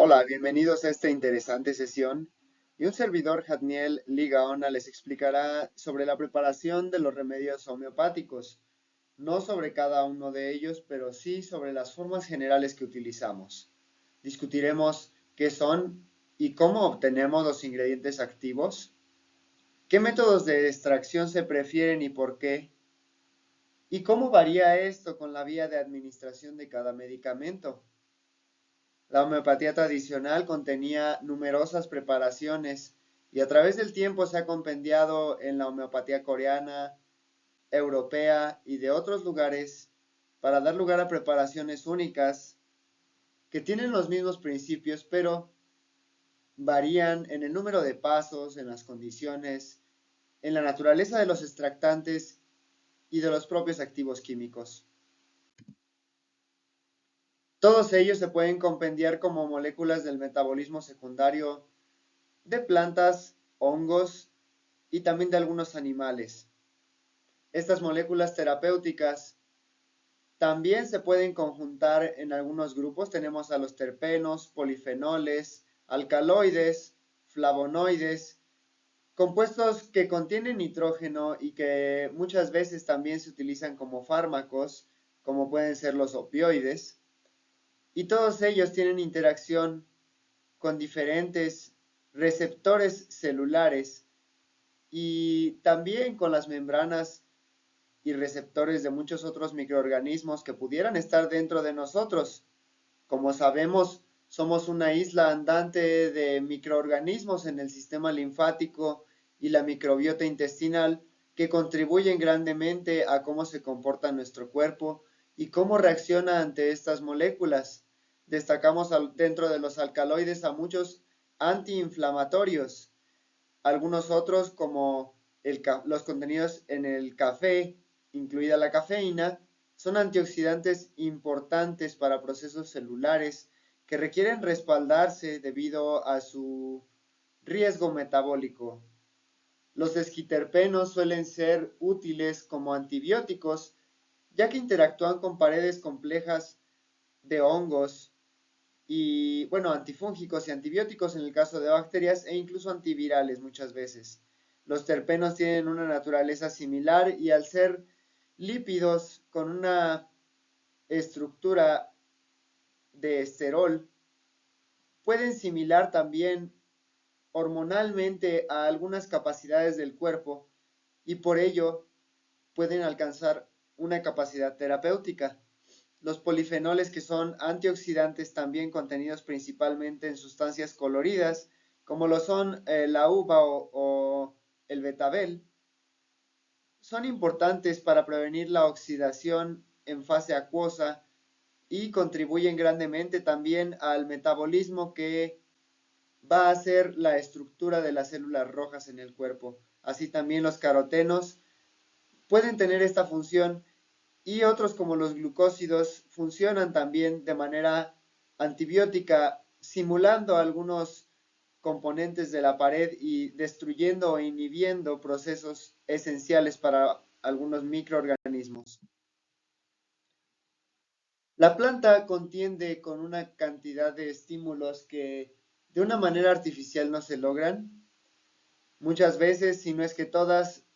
Hola, bienvenidos a esta interesante sesión. Y un servidor, Jadniel Ligaona, les explicará sobre la preparación de los remedios homeopáticos, no sobre cada uno de ellos, pero sí sobre las formas generales que utilizamos. Discutiremos qué son y cómo obtenemos los ingredientes activos, qué métodos de extracción se prefieren y por qué, y cómo varía esto con la vía de administración de cada medicamento. La homeopatía tradicional contenía numerosas preparaciones y a través del tiempo se ha compendiado en la homeopatía coreana, europea y de otros lugares para dar lugar a preparaciones únicas que tienen los mismos principios, pero varían en el número de pasos, en las condiciones, en la naturaleza de los extractantes y de los propios activos químicos. Todos ellos se pueden compendiar como moléculas del metabolismo secundario de plantas, hongos y también de algunos animales. Estas moléculas terapéuticas también se pueden conjuntar en algunos grupos. Tenemos a los terpenos, polifenoles, alcaloides, flavonoides, compuestos que contienen nitrógeno y que muchas veces también se utilizan como fármacos, como pueden ser los opioides. Y todos ellos tienen interacción con diferentes receptores celulares y también con las membranas y receptores de muchos otros microorganismos que pudieran estar dentro de nosotros. Como sabemos, somos una isla andante de microorganismos en el sistema linfático y la microbiota intestinal que contribuyen grandemente a cómo se comporta nuestro cuerpo y cómo reacciona ante estas moléculas. Destacamos dentro de los alcaloides a muchos antiinflamatorios, algunos otros como los contenidos en el café, incluida la cafeína, son antioxidantes importantes para procesos celulares que requieren respaldarse debido a su riesgo metabólico. Los esquiterpenos suelen ser útiles como antibióticos, ya que interactúan con paredes complejas de hongos y, bueno, antifúngicos y antibióticos en el caso de bacterias e incluso antivirales muchas veces. Los terpenos tienen una naturaleza similar y al ser lípidos con una estructura de esterol, pueden similar también hormonalmente a algunas capacidades del cuerpo y por ello pueden alcanzar una capacidad terapéutica. Los polifenoles, que son antioxidantes también contenidos principalmente en sustancias coloridas, como lo son la uva o el betabel, son importantes para prevenir la oxidación en fase acuosa y contribuyen grandemente también al metabolismo que va a ser la estructura de las células rojas en el cuerpo. Así también los carotenos pueden tener esta función y otros como los glucósidos funcionan también de manera antibiótica, simulando algunos componentes de la pared y destruyendo o inhibiendo procesos esenciales para algunos microorganismos. La planta contiende con una cantidad de estímulos que de una manera artificial no se logran. Muchas veces, si no es que todas,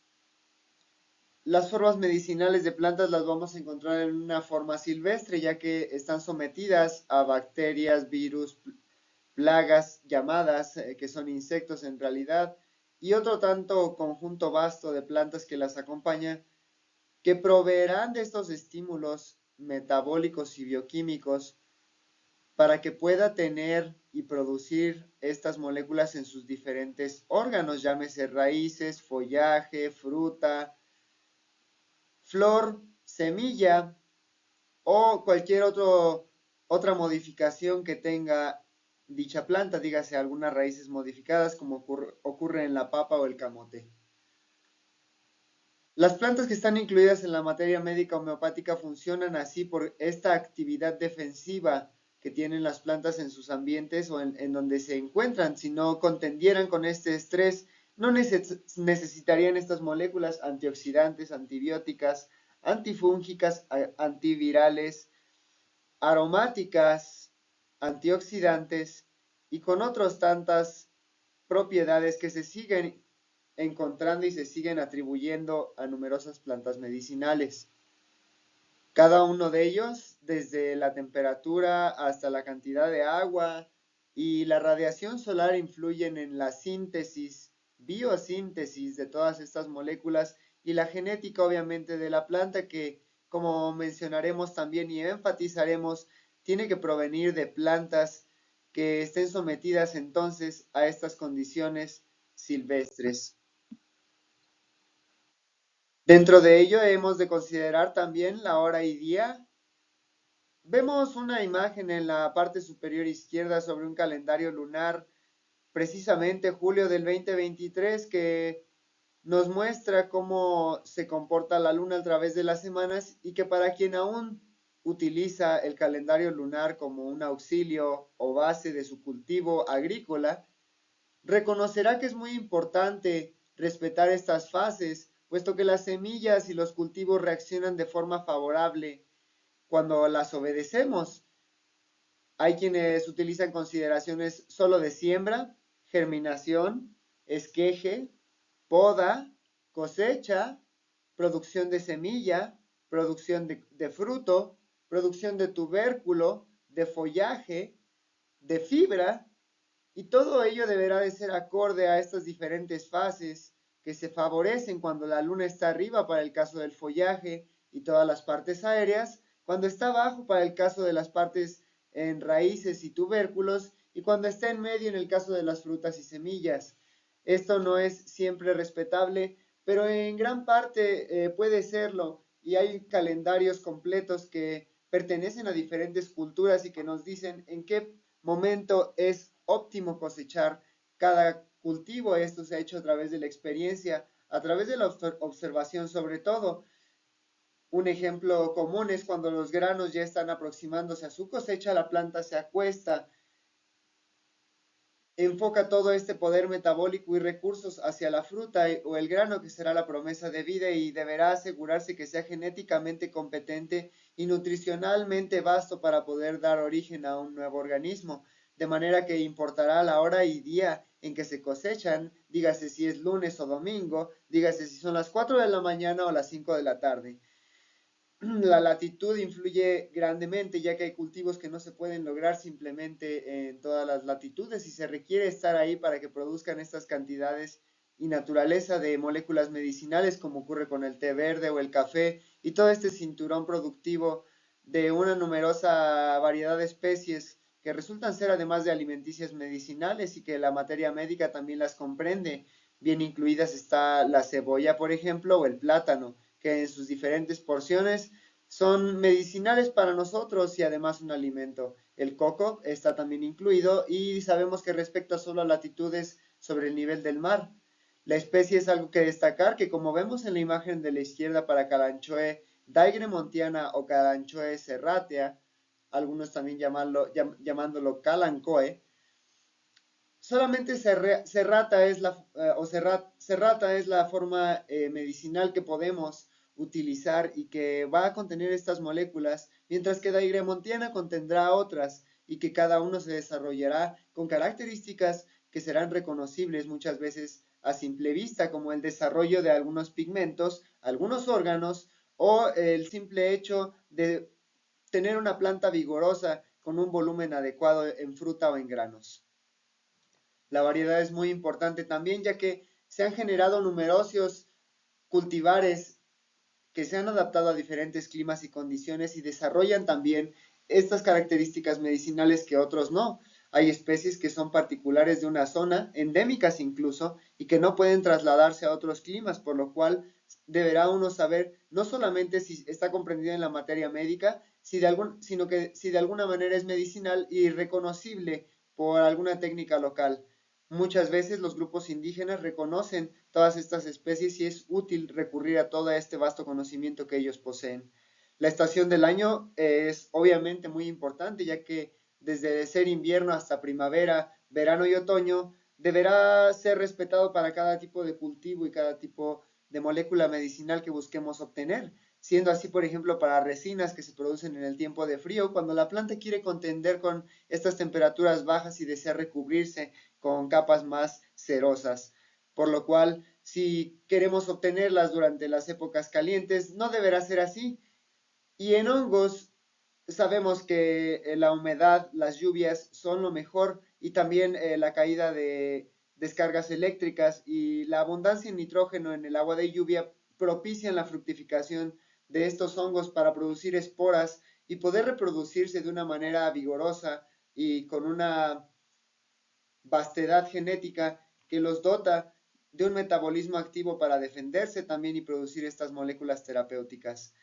las formas medicinales de plantas las vamos a encontrar en una forma silvestre, ya que están sometidas a bacterias, virus, plagas llamadas, que son insectos en realidad, y otro tanto conjunto vasto de plantas que las acompañan, que proveerán de estos estímulos metabólicos y bioquímicos para que pueda tener y producir estas moléculas en sus diferentes órganos, llámese raíces, follaje, fruta, flor, semilla o cualquier otra modificación que tenga dicha planta, dígase algunas raíces modificadas como ocurre en la papa o el camote. Las plantas que están incluidas en la materia médica homeopática funcionan así por esta actividad defensiva que tienen las plantas en sus ambientes o en donde se encuentran. Si no contendieran con este estrés, no necesitarían estas moléculas antioxidantes, antibióticas, antifúngicas, antivirales, aromáticas, antioxidantes y con otras tantas propiedades que se siguen encontrando y se siguen atribuyendo a numerosas plantas medicinales. Cada uno de ellos, desde la temperatura hasta la cantidad de agua y la radiación solar, influyen en la síntesis, biosíntesis de todas estas moléculas y la genética obviamente de la planta que, como mencionaremos también y enfatizaremos, tiene que provenir de plantas que estén sometidas entonces a estas condiciones silvestres. Dentro de ello hemos de considerar también la hora y día. Vemos una imagen en la parte superior izquierda sobre un calendario lunar, precisamente julio del 2023, que nos muestra cómo se comporta la luna a través de las semanas y que para quien aún utiliza el calendario lunar como un auxilio o base de su cultivo agrícola, reconocerá que es muy importante respetar estas fases, puesto que las semillas y los cultivos reaccionan de forma favorable cuando las obedecemos. Hay quienes utilizan consideraciones solo de siembra, germinación, esqueje, poda, cosecha, producción de semilla, producción de fruto, producción de tubérculo, de follaje, de fibra, y todo ello deberá de ser acorde a estas diferentes fases que se favorecen cuando la luna está arriba para el caso del follaje y todas las partes aéreas, cuando está abajo para el caso de las partes en raíces y tubérculos, y cuando está en medio en el caso de las frutas y semillas. Esto no es siempre respetable, pero en gran parte puede serlo, y hay calendarios completos que pertenecen a diferentes culturas y que nos dicen en qué momento es óptimo cosechar cada cultivo. Esto se ha hecho a través de la experiencia, a través de la observación sobre todo. Un ejemplo común es cuando los granos ya están aproximándose a su cosecha, la planta se acuesta, enfoca todo este poder metabólico y recursos hacia la fruta o el grano, que será la promesa de vida, y deberá asegurarse que sea genéticamente competente y nutricionalmente vasto para poder dar origen a un nuevo organismo, de manera que importará la hora y día en que se cosechan, dígase si es lunes o domingo, dígase si son las 4 de la mañana o las 5 de la tarde. La latitud influye grandemente, ya que hay cultivos que no se pueden lograr simplemente en todas las latitudes y se requiere estar ahí para que produzcan estas cantidades y naturaleza de moléculas medicinales, como ocurre con el té verde o el café y todo este cinturón productivo de una numerosa variedad de especies que resultan ser además de alimenticias medicinales y que la materia médica también las comprende. Bien incluidas está la cebolla, por ejemplo, o el plátano, que en sus diferentes porciones son medicinales para nosotros y además un alimento. El coco está también incluido y sabemos que respecto a solo a latitudes sobre el nivel del mar. La especie es algo que destacar, que como vemos en la imagen de la izquierda para Kalanchoe daigremontiana o Kalanchoe serratea, algunos también llamándolo Kalanchoe, solamente serrata es serrata es la forma medicinal que podemos utilizar y que va a contener estas moléculas, mientras que daigremontiana contendrá otras y que cada uno se desarrollará con características que serán reconocibles muchas veces a simple vista, como el desarrollo de algunos pigmentos, algunos órganos o el simple hecho de tener una planta vigorosa con un volumen adecuado en fruta o en granos. La variedad es muy importante también, ya que se han generado numerosos cultivares que se han adaptado a diferentes climas y condiciones y desarrollan también estas características medicinales que otros no. Hay especies que son particulares de una zona, endémicas incluso, y que no pueden trasladarse a otros climas, por lo cual deberá uno saber no solamente si está comprendida en la materia médica, sino que si de alguna manera es medicinal y reconocible por alguna técnica local. Muchas veces los grupos indígenas reconocen todas estas especies y es útil recurrir a todo este vasto conocimiento que ellos poseen. La estación del año es obviamente muy importante, ya que desde ser invierno hasta primavera, verano y otoño deberá ser respetado para cada tipo de cultivo y cada tipo de molécula medicinal que busquemos obtener. siendo así, por ejemplo, para resinas que se producen en el tiempo de frío, cuando la planta quiere contender con estas temperaturas bajas y desea recubrirse con capas más cerosas, por lo cual si queremos obtenerlas durante las épocas calientes, no deberá ser así. Y en hongos sabemos que la humedad, las lluvias son lo mejor y también la caída de descargas eléctricas y la abundancia en nitrógeno en el agua de lluvia propician la fructificación de estos hongos para producir esporas y poder reproducirse de una manera vigorosa y con una vastedad genética que los dota de un metabolismo activo para defenderse también y producir estas moléculas terapéuticas.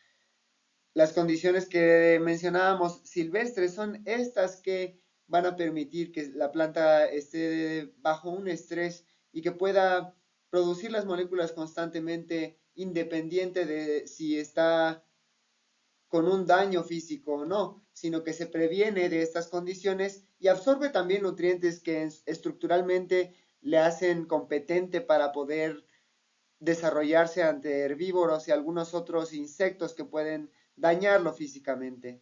Las condiciones que mencionábamos silvestres son estas que van a permitir que la planta esté bajo un estrés y que pueda producir las moléculas constantemente independiente de si está con un daño físico o no, sino que se previene de estas condiciones y absorbe también nutrientes que estructuralmente le hacen competente para poder desarrollarse ante herbívoros y algunos otros insectos que pueden dañarlo físicamente.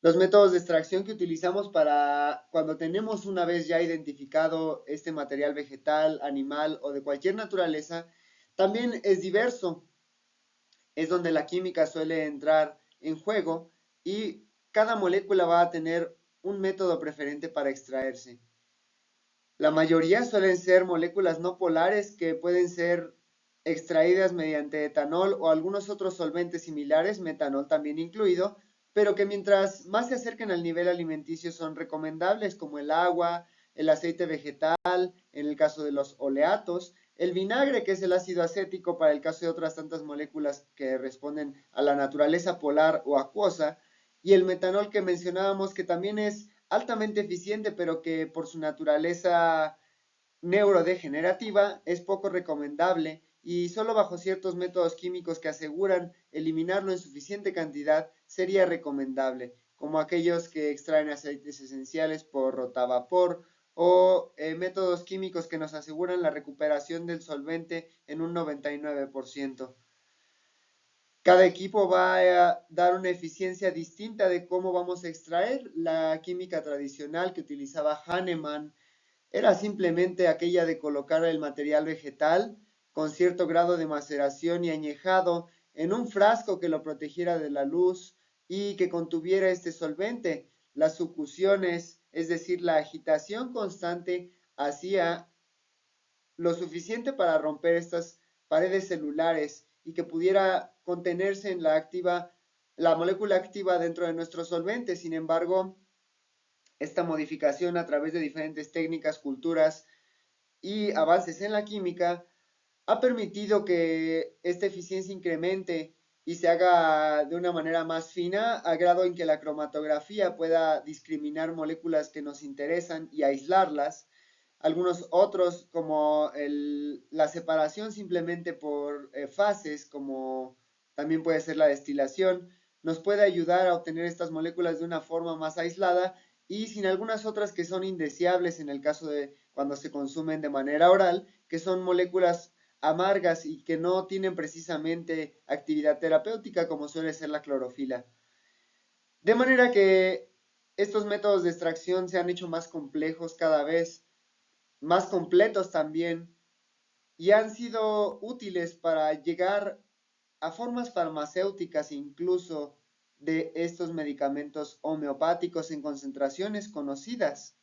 Los métodos de extracción que utilizamos para cuando tenemos una vez ya identificado este material vegetal, animal o de cualquier naturaleza, también es diverso. Es donde la química suele entrar en juego y cada molécula va a tener un método preferente para extraerse. La mayoría suelen ser moléculas no polares que pueden ser extraídas mediante etanol o algunos otros solventes similares, metanol también incluido, pero que mientras más se acerquen al nivel alimenticio son recomendables, como el agua, el aceite vegetal, en el caso de los oleatos, el vinagre, que es el ácido acético para el caso de otras tantas moléculas que responden a la naturaleza polar o acuosa, y el metanol que mencionábamos, que también es altamente eficiente, pero que por su naturaleza neurodegenerativa es poco recomendable y solo bajo ciertos métodos químicos que aseguran eliminarlo en suficiente cantidad sería recomendable, como aquellos que extraen aceites esenciales por rotavapor o métodos químicos que nos aseguran la recuperación del solvente en un 99%. Cada equipo va a dar una eficiencia distinta de cómo vamos a extraer. La química tradicional que utilizaba Hahnemann era simplemente aquella de colocar el material vegetal con cierto grado de maceración y añejado en un frasco que lo protegiera de la luz y que contuviera este solvente. Las sucusiones, es decir, la agitación constante, hacía lo suficiente para romper estas paredes celulares y que pudiera contenerse en la molécula activa dentro de nuestro solvente. Sin embargo, esta modificación a través de diferentes técnicas, culturas y avances en la química ha permitido que esta eficiencia incremente y se haga de una manera más fina, a grado en que la cromatografía pueda discriminar moléculas que nos interesan y aislarlas. Algunos otros, como la separación simplemente por fases, como también puede ser la destilación, nos puede ayudar a obtener estas moléculas de una forma más aislada y sin algunas otras que son indeseables en el caso de cuando se consumen de manera oral, que son moléculas amargas y que no tienen precisamente actividad terapéutica como suele ser la clorofila. De manera que estos métodos de extracción se han hecho más complejos cada vez, más completos también, y han sido útiles para llegar a formas farmacéuticas incluso de estos medicamentos homeopáticos en concentraciones conocidas.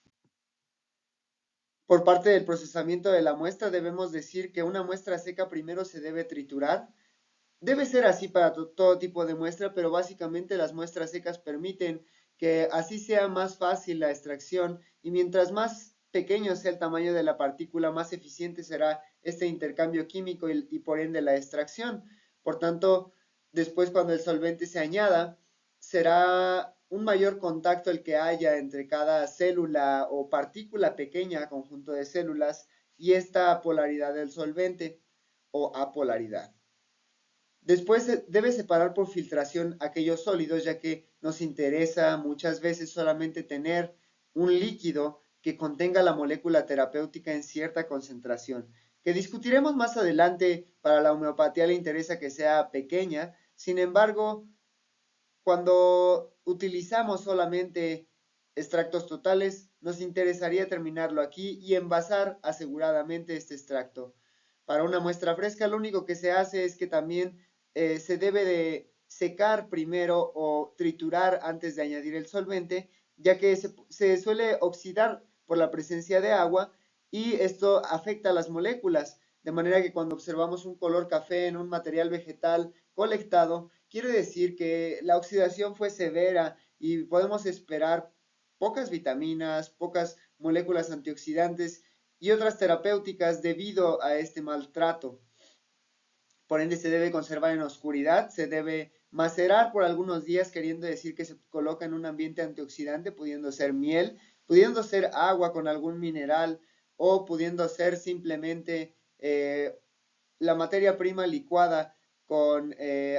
Por parte del procesamiento de la muestra debemos decir que una muestra seca primero se debe triturar. Debe ser así para todo tipo de muestra, pero básicamente las muestras secas permiten que así sea más fácil la extracción y mientras más pequeño sea el tamaño de la partícula, más eficiente será este intercambio químico y por ende la extracción. Por tanto, después cuando el solvente se añada, será un mayor contacto el que haya entre cada célula o partícula pequeña, conjunto de células, y esta polaridad del solvente o apolaridad. Después debe separar por filtración aquellos sólidos, ya que nos interesa muchas veces solamente tener un líquido que contenga la molécula terapéutica en cierta concentración. que discutiremos más adelante. Para la homeopatía le interesa que sea pequeña. Sin embargo, cuando utilizamos solamente extractos totales, nos interesaría terminarlo aquí y envasar aseguradamente este extracto. Para una muestra fresca, lo único que se hace es que también se debe de secar primero o triturar antes de añadir el solvente, ya que se suele oxidar por la presencia de agua y esto afecta a las moléculas, de manera que cuando observamos un color café en un material vegetal colectado, quiere decir que la oxidación fue severa y podemos esperar pocas vitaminas, pocas moléculas antioxidantes y otras terapéuticas debido a este maltrato. Por ende, se debe conservar en oscuridad, se debe macerar por algunos días, queriendo decir que se coloca en un ambiente antioxidante, pudiendo ser miel, pudiendo ser agua con algún mineral o pudiendo ser simplemente la materia prima licuada con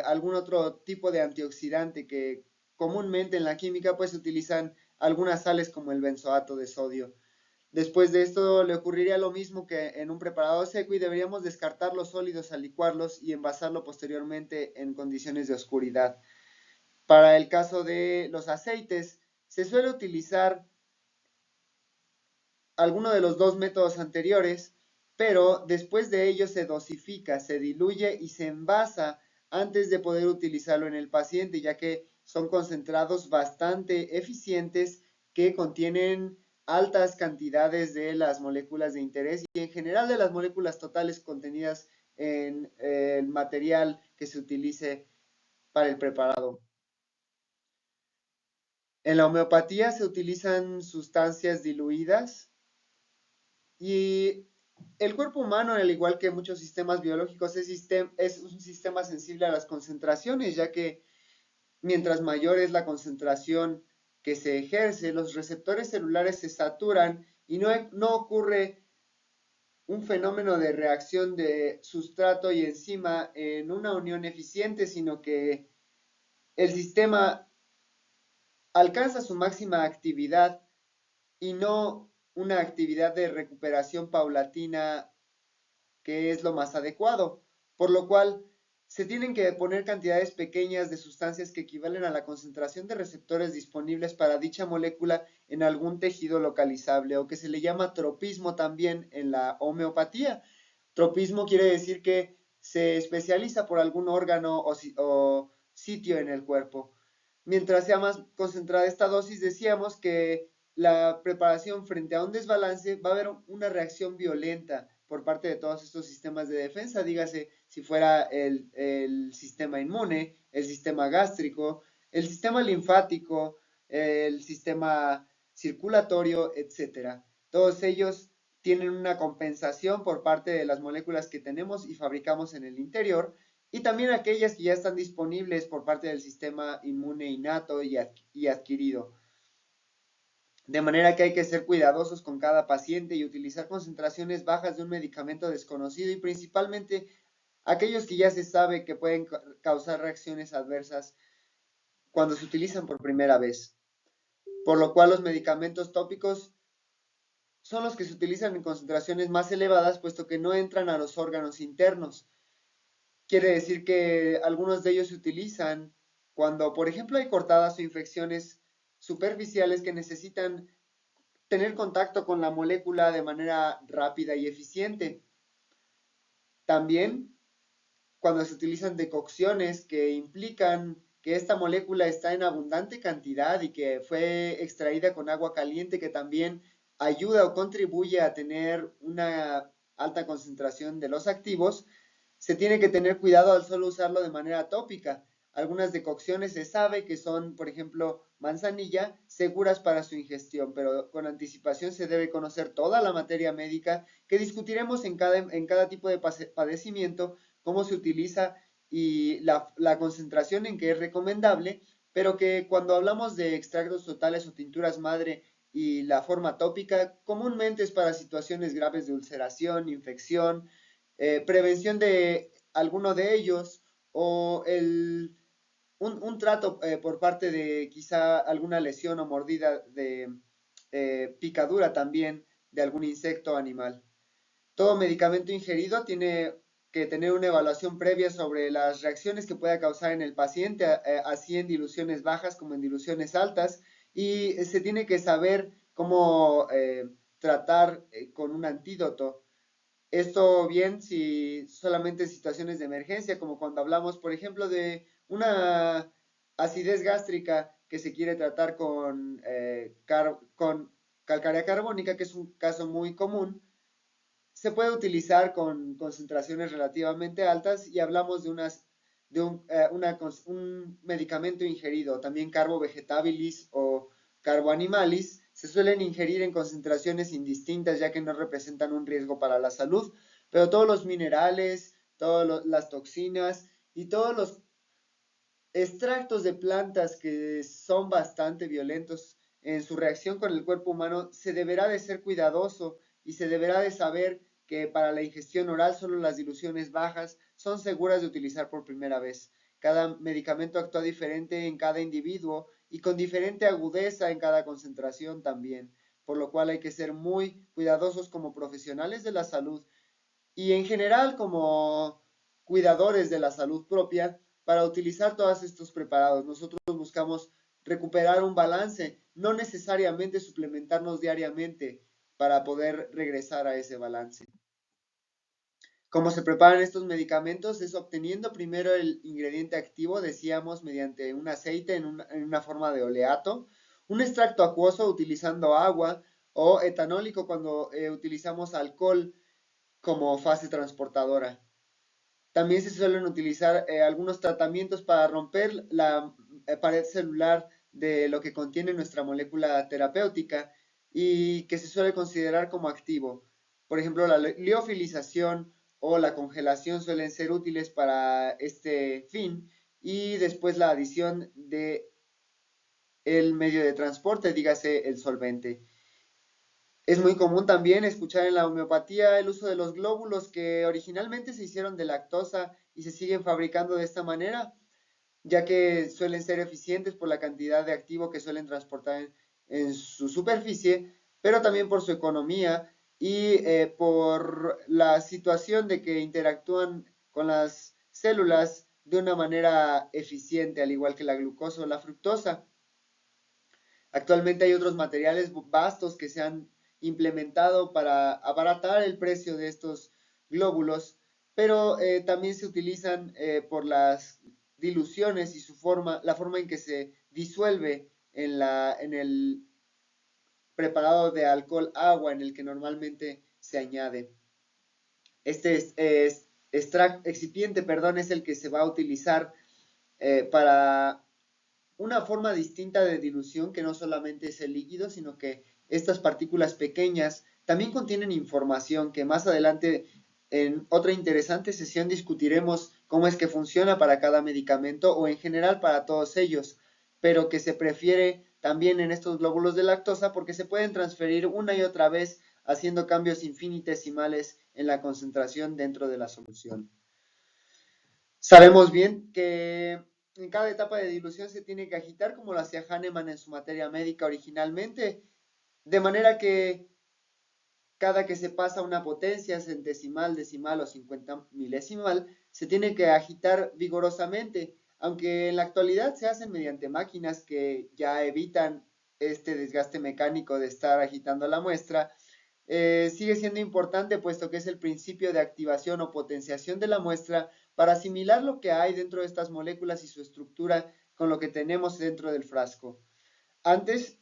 algún otro tipo de antioxidante que comúnmente en la química pues se utilizan algunas sales como el benzoato de sodio. Después de esto le ocurriría lo mismo que en un preparado seco y deberíamos descartar los sólidos al licuarlos y envasarlo posteriormente en condiciones de oscuridad. Para el caso de los aceites, se suele utilizar alguno de los dos métodos anteriores, pero después de ello se dosifica, se diluye y se envasa antes de poder utilizarlo en el paciente, ya que son concentrados bastante eficientes que contienen altas cantidades de las moléculas de interés y en general de las moléculas totales contenidas en el material que se utilice para el preparado. En la homeopatía se utilizan sustancias diluidas y el cuerpo humano, al igual que muchos sistemas biológicos, es un sistema sensible a las concentraciones, ya que mientras mayor es la concentración que se ejerce, los receptores celulares se saturan y no ocurre un fenómeno de reacción de sustrato y enzima en una unión eficiente, sino que el sistema alcanza su máxima actividad y no una actividad de recuperación paulatina que es lo más adecuado, por lo cual se tienen que poner cantidades pequeñas de sustancias que equivalen a la concentración de receptores disponibles para dicha molécula en algún tejido localizable o que se le llama tropismo también en la homeopatía. Tropismo quiere decir que se especializa por algún órgano o sitio en el cuerpo. Mientras sea más concentrada esta dosis, decíamos que la preparación frente a un desbalance va a haber una reacción violenta por parte de todos estos sistemas de defensa, dígase si fuera el sistema inmune, el sistema gástrico, el sistema linfático, el sistema circulatorio, etcétera. Todos ellos tienen una compensación por parte de las moléculas que tenemos y fabricamos en el interior y también aquellas que ya están disponibles por parte del sistema inmune innato y adquirido. De manera que hay que ser cuidadosos con cada paciente y utilizar concentraciones bajas de un medicamento desconocido y principalmente aquellos que ya se sabe que pueden causar reacciones adversas cuando se utilizan por primera vez. Por lo cual los medicamentos tópicos son los que se utilizan en concentraciones más elevadas, puesto que no entran a los órganos internos. Quiere decir que algunos de ellos se utilizan cuando, por ejemplo, hay cortadas o infecciones superficiales que necesitan tener contacto con la molécula de manera rápida y eficiente. También cuando se utilizan decocciones que implican que esta molécula está en abundante cantidad y que fue extraída con agua caliente, que también ayuda o contribuye a tener una alta concentración de los activos, se tiene que tener cuidado al solo usarlo de manera tópica. Algunas decocciones se sabe que son, por ejemplo, manzanilla, seguras para su ingestión, pero con anticipación se debe conocer toda la materia médica que discutiremos en cada tipo de padecimiento, cómo se utiliza y la concentración en que es recomendable, pero que cuando hablamos de extractos totales o tinturas madre y la forma tópica, comúnmente es para situaciones graves de ulceración, infección, prevención de alguno de ellos o un trato por parte de quizá alguna lesión o mordida de picadura también de algún insecto o animal. Todo medicamento ingerido tiene que tener una evaluación previa sobre las reacciones que pueda causar en el paciente, así en diluciones bajas como en diluciones altas, y se tiene que saber cómo tratar con un antídoto. Esto bien si solamente en situaciones de emergencia, como cuando hablamos, por ejemplo, de una acidez gástrica que se quiere tratar con calcárea carbónica, que es un caso muy común. Se puede utilizar con concentraciones relativamente altas y hablamos un medicamento ingerido, también carbo vegetabilis o carbo animalis, se suelen ingerir en concentraciones indistintas ya que no representan un riesgo para la salud, pero todos los minerales, todas las toxinas y todos los extractos de plantas que son bastante violentos en su reacción con el cuerpo humano, se deberá de ser cuidadoso y se deberá de saber que para la ingestión oral solo las diluciones bajas son seguras de utilizar por primera vez. Cada medicamento actúa diferente en cada individuo y con diferente agudeza en cada concentración también, por lo cual hay que ser muy cuidadosos como profesionales de la salud y en general como cuidadores de la salud propia para utilizar todos estos preparados. Nosotros buscamos recuperar un balance, no necesariamente suplementarnos diariamente para poder regresar a ese balance. Cómo se preparan estos medicamentos es obteniendo primero el ingrediente activo, decíamos, mediante un aceite en una forma de oleato, un extracto acuoso utilizando agua o etanólico cuando utilizamos alcohol como fase transportadora. También se suelen utilizar algunos tratamientos para romper la pared celular de lo que contiene nuestra molécula terapéutica y que se suele considerar como activo. Por ejemplo, la liofilización o la congelación suelen ser útiles para este fin y después la adición de el medio de transporte, dígase el solvente. Es muy común también escuchar en la homeopatía el uso de los glóbulos que originalmente se hicieron de lactosa y se siguen fabricando de esta manera, ya que suelen ser eficientes por la cantidad de activo que suelen transportar en su superficie, pero también por su economía y por la situación de que interactúan con las células de una manera eficiente, al igual que la glucosa o la fructosa. Actualmente hay otros materiales vastos que se han implementado para abaratar el precio de estos glóbulos, pero también se utilizan por las diluciones y la forma en que se disuelve en el preparado de alcohol agua en el que normalmente se añade. Este excipiente, perdón, es el que se va a utilizar para una forma distinta de dilución que no solamente es el líquido, sino que estas partículas pequeñas también contienen información que más adelante en otra interesante sesión discutiremos cómo es que funciona para cada medicamento o en general para todos ellos, pero que se prefiere también en estos glóbulos de lactosa porque se pueden transferir una y otra vez haciendo cambios infinitesimales en la concentración dentro de la solución. Sabemos bien que en cada etapa de dilución se tiene que agitar como lo hacía Hahnemann en su materia médica originalmente, de manera que cada que se pasa una potencia centesimal, decimal o 50 milesimal, se tiene que agitar vigorosamente, aunque en la actualidad se hacen mediante máquinas que ya evitan este desgaste mecánico de estar agitando la muestra. Sigue siendo importante puesto que es el principio de activación o potenciación de la muestra para asimilar lo que hay dentro de estas moléculas y su estructura con lo que tenemos dentro del frasco. Antes,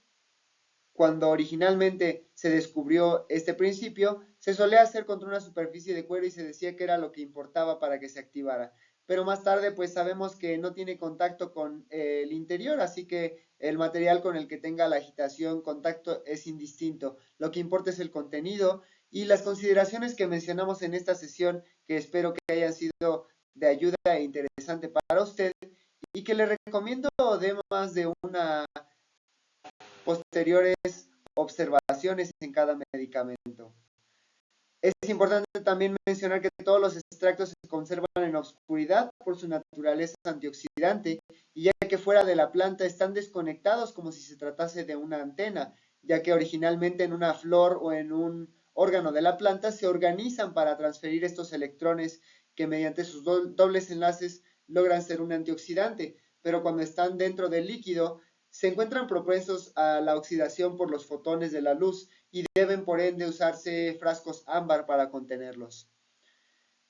cuando originalmente se descubrió este principio, se solía hacer contra una superficie de cuero y se decía que era lo que importaba para que se activara. Pero más tarde, pues sabemos que no tiene contacto con el interior, así que el material con el que tenga la agitación, contacto, es indistinto. Lo que importa es el contenido y las consideraciones que mencionamos en esta sesión, que espero que hayan sido de ayuda e interesante para usted y que le recomiendo además de una posteriores observaciones en cada medicamento. Es importante también mencionar que todos los extractos se conservan en oscuridad por su naturaleza antioxidante y ya que fuera de la planta están desconectados como si se tratase de una antena, ya que originalmente en una flor o en un órgano de la planta se organizan para transferir estos electrones que mediante sus dobles enlaces logran ser un antioxidante, pero cuando están dentro del líquido se encuentran propensos a la oxidación por los fotones de la luz y deben por ende usarse frascos ámbar para contenerlos.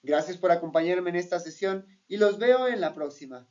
Gracias por acompañarme en esta sesión y los veo en la próxima.